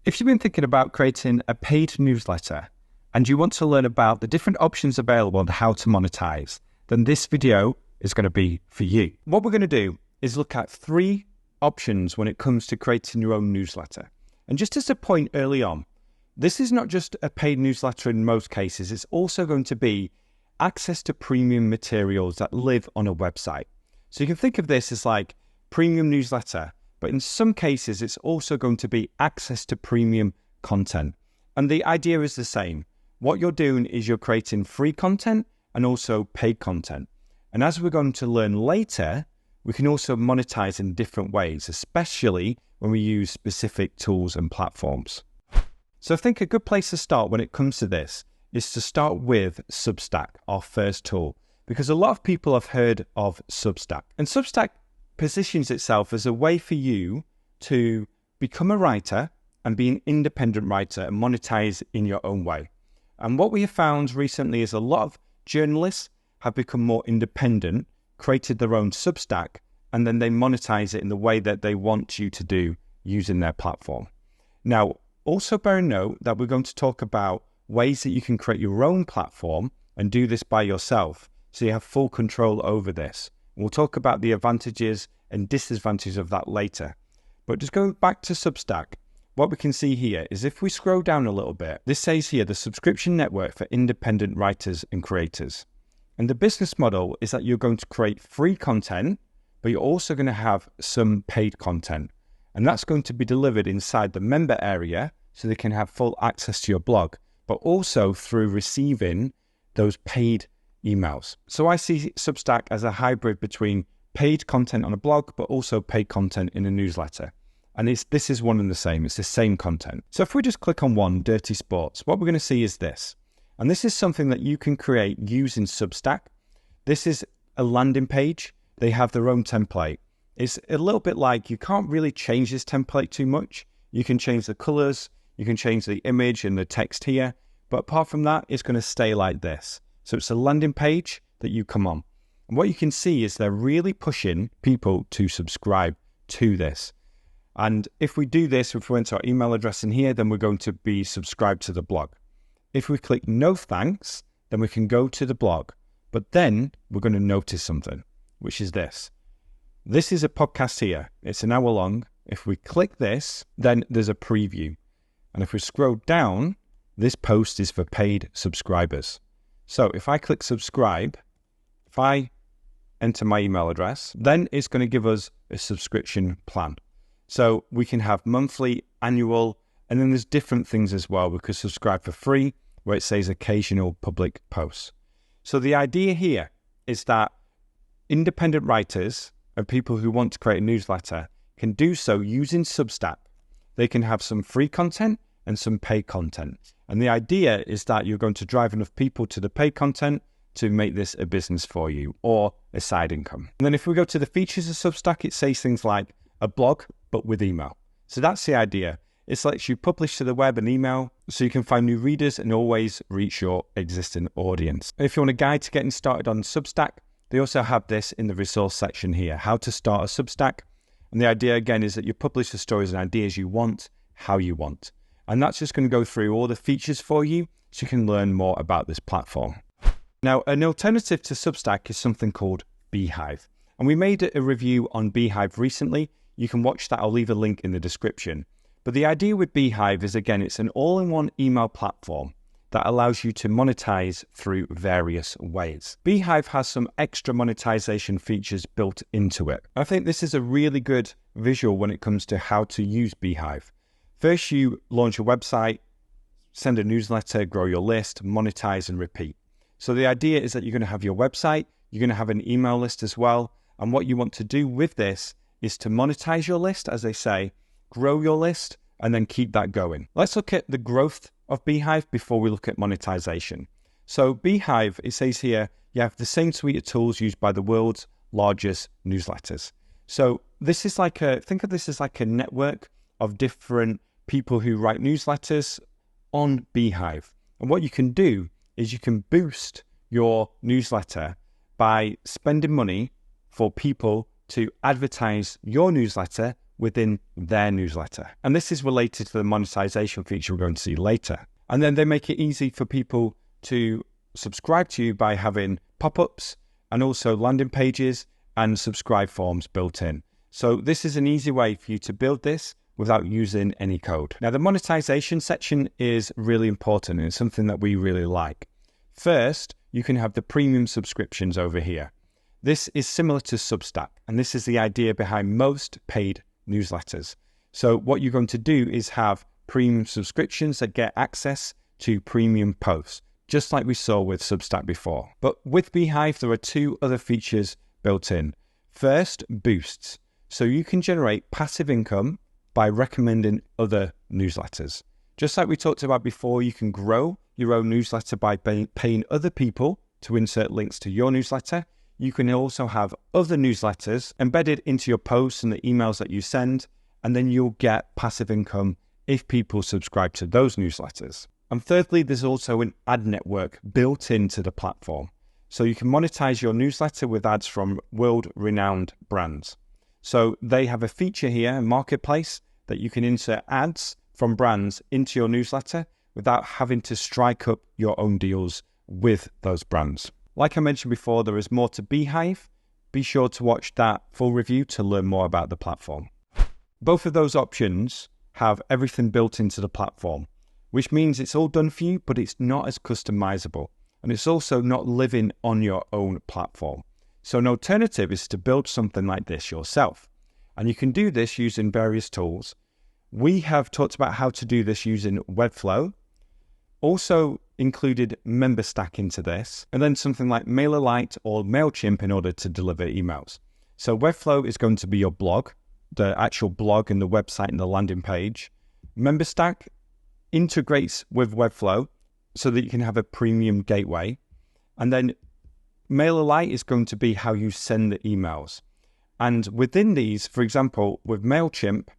If you've been thinking about creating a paid newsletter and you want to learn about the different options available and how to monetize, then this video is going to be for you. What we're going to do is look at 3 options when it comes to creating your own newsletter. And just as a point early on, this is not just a paid newsletter in most cases, it's also going to be access to premium materials that live on a website. So you can think of this as like premium newsletter, but in some cases, it's also going to be access to premium content. And the idea is the same. What you're doing is you're creating free content and also paid content. And as we're going to learn later, we can also monetize in different ways, especially when we use specific tools and platforms. So I think a good place to start when it comes to this is to start with Substack, our first tool, because a lot of people have heard of Substack. And Substack positions itself as a way for you to become a writer and be an independent writer and monetize in your own way. And what we have found recently is a lot of journalists have become more independent, created their own Substack, and then they monetize it in the way that they want you to do using their platform. Now, also bear in note that we're going to talk about ways that you can create your own platform and do this by yourself, so you have full control over this. We'll talk about the advantages and disadvantages of that later. But just going back to Substack, what we can see here is if we scroll down a little bit, this says here the subscription network for independent writers and creators. And the business model is that you're going to create free content, but you're also going to have some paid content. And that's going to be delivered inside the member area so they can have full access to your blog, but also through receiving those paid emails. So I see Substack as a hybrid between paid content on a blog, but also paid content in a newsletter. And this is one and the same. It's the same content. So if we just click on one, Dirty Sports, what we're going to see is this. And this is something that you can create using Substack. This is a landing page. They have their own template. It's a little bit like you can't really change this template too much. You can change the colors, you can change the image and the text here. But apart from that, it's going to stay like this. So it's a landing page that you come on. And what you can see is they're really pushing people to subscribe to this. And if we do this, if we enter our email address in here, then we're going to be subscribed to the blog. If we click no thanks, then we can go to the blog. But then we're going to notice something, which is this. This is a podcast here. It's an hour long. If we click this, then there's a preview. And if we scroll down, this post is for paid subscribers. So if I click subscribe, if I enter my email address, then it's going to give us a subscription plan. So we can have monthly, annual, and then there's different things as well. We could subscribe for free, where it says occasional public posts. So the idea here is that independent writers and people who want to create a newsletter can do so using Substack. They can have some free content and some paid content. And the idea is that you're going to drive enough people to the paid content to make this a business for you or a side income. And then if we go to the features of Substack, it says things like a blog, but with email. So that's the idea. It lets you publish to the web an email so you can find new readers and always reach your existing audience. And if you want a guide to getting started on Substack, they also have this in the resource section here, how to start a Substack. And the idea again is that you publish the stories and ideas you want, how you want. And that's just going to go through all the features for you so you can learn more about this platform. Now, an alternative to Substack is something called Beehiiv. And we made a review on Beehiiv recently. You can watch that. I'll leave a link in the description. But the idea with Beehiiv is, again, it's an all-in-one email platform that allows you to monetize through various ways. Beehiiv has some extra monetization features built into it. I think this is a really good visual when it comes to how to use Beehiiv. First, you launch a website, send a newsletter, grow your list, monetize and repeat. So the idea is that you're going to have your website, you're going to have an email list as well. And what you want to do with this is to monetize your list, as they say, grow your list, and then keep that going. Let's look at the growth of Beehiiv before we look at monetization. So Beehiiv, it says here, you have the same suite of tools used by the world's largest newsletters. So this is like think of this as like a network of different people who write newsletters on Beehiiv. And what you can do is you can boost your newsletter by spending money for people to advertise your newsletter within their newsletter. And this is related to the monetization feature we're going to see later. And then they make it easy for people to subscribe to you by having pop-ups and also landing pages and subscribe forms built in. So this is an easy way for you to build this without using any code. Now, the monetization section is really important and it's something that we really like. First, you can have the premium subscriptions over here. This is similar to Substack, and this is the idea behind most paid newsletters. So what you're going to do is have premium subscriptions that get access to premium posts, just like we saw with Substack before. But with Beehiiv, there are two other features built in. First, boosts. So you can generate passive income by recommending other newsletters. Just like we talked about before, you can grow your own newsletter by paying other people to insert links to your newsletter. You can also have other newsletters embedded into your posts and the emails that you send, and then you'll get passive income if people subscribe to those newsletters. And thirdly, there's also an ad network built into the platform. So you can monetize your newsletter with ads from world-renowned brands. So they have a feature here, a marketplace, that you can insert ads from brands into your newsletter without having to strike up your own deals with those brands. Like I mentioned before, there is more to Beehiiv. Be sure to watch that full review to learn more about the platform. Both of those options have everything built into the platform, which means it's all done for you, but it's not as customizable. And it's also not living on your own platform. So an alternative is to build something like this yourself. And you can do this using various tools. We have talked about how to do this using Webflow, also included MemberStack into this, and then something like MailerLite or MailChimp in order to deliver emails. So Webflow is going to be your blog, the actual blog and the website and the landing page. MemberStack integrates with Webflow so that you can have a premium gateway. And then MailerLite is going to be how you send the emails. And within these, for example, with MailChimp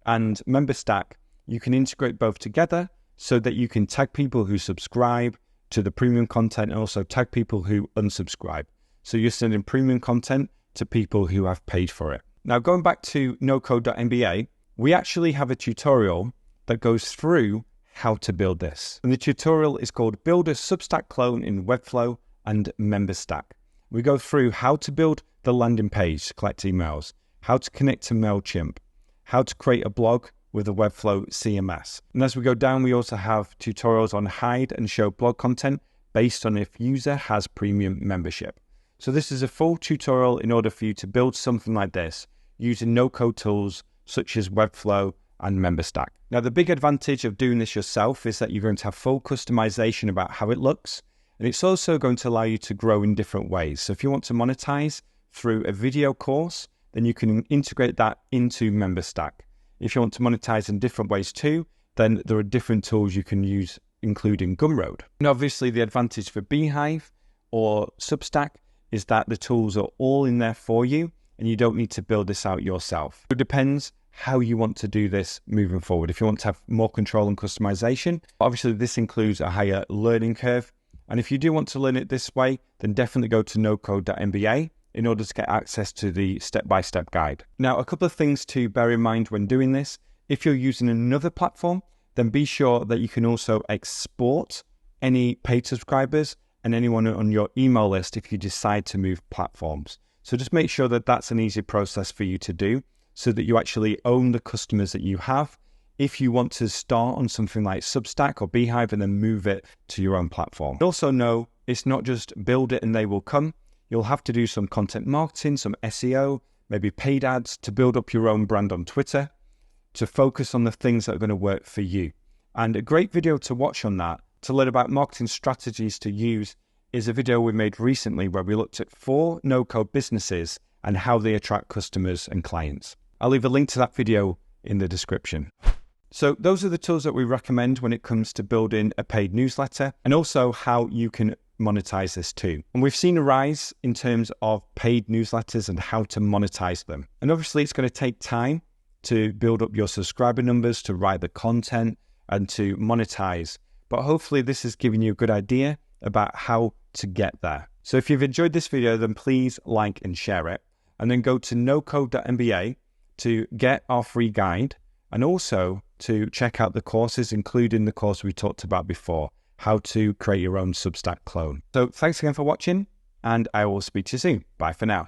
and MemberStack, you can integrate both together so that you can tag people who subscribe to the premium content and also tag people who unsubscribe. So you're sending premium content to people who have paid for it. Now, going back to nocode.mba, we actually have a tutorial that goes through how to build this. And the tutorial is called Build a Substack Clone in Webflow and MemberStack. We go through how to build the landing page to collect emails, how to connect to MailChimp, how to create a blog with a Webflow CMS. And as we go down, we also have tutorials on hide and show blog content based on if user has premium membership. So this is a full tutorial in order for you to build something like this using no-code tools such as Webflow and MemberStack. Now, the big advantage of doing this yourself is that you're going to have full customization about how it looks. And it's also going to allow you to grow in different ways. So if you want to monetize through a video course, then you can integrate that into MemberStack. If you want to monetize in different ways too, then there are different tools you can use, including Gumroad. And obviously the advantage for Beehiiv or Substack is that the tools are all in there for you and you don't need to build this out yourself. It depends how you want to do this moving forward. If you want to have more control and customization, obviously this includes a higher learning curve. And if you do want to learn it this way, then definitely go to nocode.mba in order to get access to the step-by-step guide. Now, a couple of things to bear in mind when doing this. If you're using another platform, then be sure that you can also export any paid subscribers and anyone on your email list if you decide to move platforms. So just make sure that that's an easy process for you to do so that you actually own the customers that you have if you want to start on something like Substack or Beehiiv and then move it to your own platform. Also know it's not just build it and they will come. You'll have to do some content marketing, some SEO, maybe paid ads to build up your own brand on Twitter, to focus on the things that are going to work for you. And a great video to watch on that, to learn about marketing strategies to use, is a video we made recently where we looked at 4 no-code businesses and how they attract customers and clients. I'll leave a link to that video in the description. So those are the tools that we recommend when it comes to building a paid newsletter and also how you can monetize this too. And we've seen a rise in terms of paid newsletters and how to monetize them. And obviously it's going to take time to build up your subscriber numbers, to write the content and to monetize. But hopefully this has given you a good idea about how to get there. So if you've enjoyed this video, then please like and share it. And then go to nocode.mba, to get our free guide and also to check out the courses, including the course we talked about before, how to create your own Substack clone. So thanks again for watching, and I will speak to you soon. Bye for now.